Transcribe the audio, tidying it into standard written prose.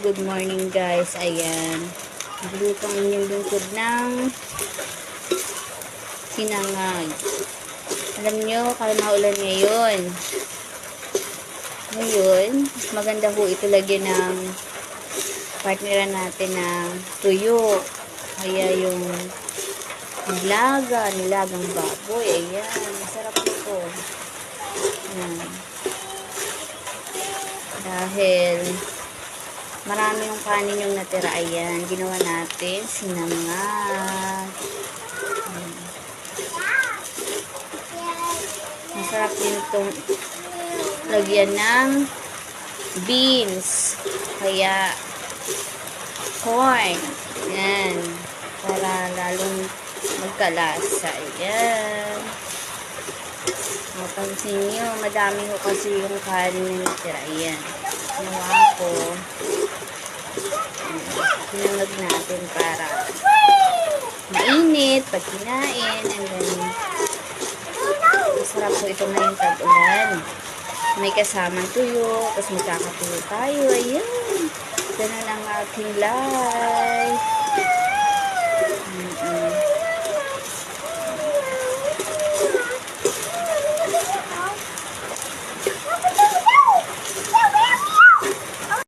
good morning guys. Ayan. Nagluto ang inyong lingkod ng sinangag. Alam nyo, kahit maulan ngayon. Ngayon, maganda ho ito lagyan ng partneran natin ng tuyo. Kaya yung nilagang baboy. Ayan, masarap ito. Ayan. Dahil marami yung kanin yung natira. Ayan, ginawa natin sinangag. Masarap din itong lagyan ng beans. Kaya corn. Ayan. Para lalong magkalasa. Ayan. Mapansin nyo, madami ko kasi yung kanin na natira. Ayan. Ginawa ko. Sinangag natin para mainit pag kinain. And then, masarap po ito ngayong tag-ulan. May kasamang tuyo. Tapos magkakatuyo tayo. Ayan. Ganun ang aking life.